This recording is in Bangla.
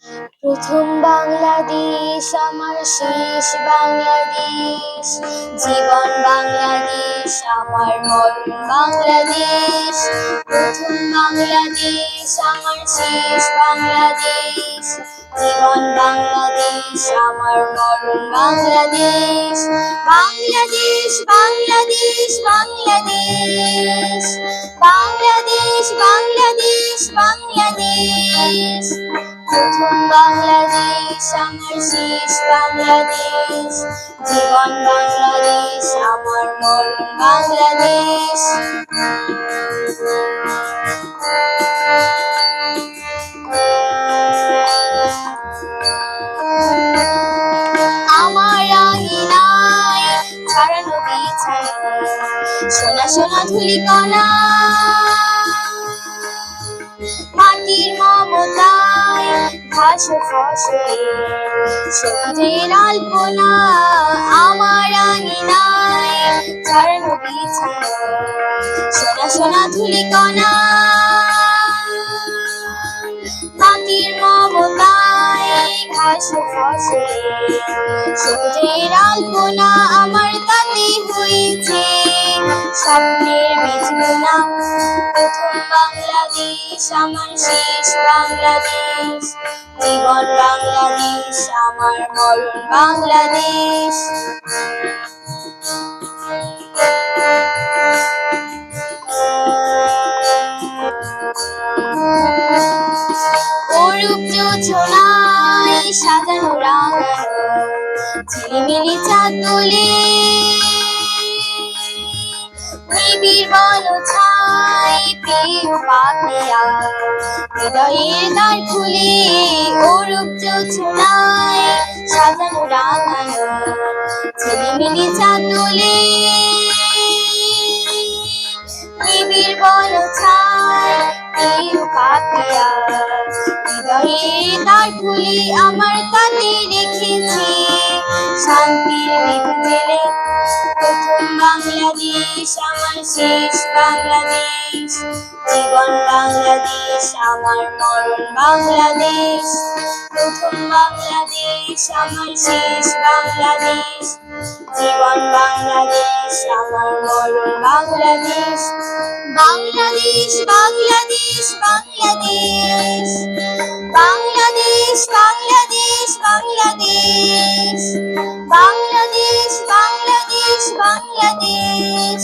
প্রথম বাংলাদেশ আমার শেষ বাংলাদেশ, জীবন বাংলাদেশ আমার মরণ বাংলাদেশ। প্রথম বাংলাদেশ আমার শেষ বাংলাদেশ, জীবন বাংলাদেশ আমার মরণ বাংলাদেশ। বাংলাদেশ বাংলাদেশ বাংলাদেশ, বাংলাদেশ বাংলাদেশ বাংলাদেশ। প্রথম বাংলাদেশ আমার শেষ বাংলাদেশ, জীবন বাংলাদেশ আমার মরণ বাংলাদেশ। আমার আঙিনায় ছড়ানো বিছানা, সোনা সোনা ধূলিকণা, মাটির মমতায় ঘাসে ফসলে সবুজের আলপনা। আমার আঙিনায় ছড়ানো বিছানা, সোনা সোনা ধূলিকণা, মাটির মমতায় ঘাসে ফসলে সবুজের আলপনা। আমার তাতে হয়েছে স্বপ্নের বীজগুনা। প্রথম বাংলাদেশ আমার শেষ বাংলাদেশ, জীবন বাংলাদেশ আমার মরণ বাংলাদেশ। অরূপ যোজনায় সাজানো রাঙানো ঝিলিমিলি চাঁদ তোলে, নিবিড় বনছায় প্রিয় পাপিয়া হৃদয়ের দ্বার খুলে। অরূপ যোজনায় সাজানো রাঙানো ঝিলিমিলি চাঁদ তোলে, নিবিড় বনছায় প্রিয় পাপিয়া হৃদয়ের দ্বার খুলে। আমার তাতে রেখেছি শান্তির দীপ জেলে। প্রথম বাংলাদেশ আমার শেষ বাংলাদেশ, জীবন বাংলাদেশ আমার মরণ বাংলাদেশ। প্রথম বাংলাদেশ আমার শেষ বাংলাদেশ, জীবন বাংলাদেশ আমার মরণ বাংলাদেশ। বাংলাদেশ বাংলাদেশ বাংলাদেশ, বাংলাদেশ বাংলাদেশ বাংলাদেশ, বাংলাদেশ বাংলাদেশ বাংলাদেশ।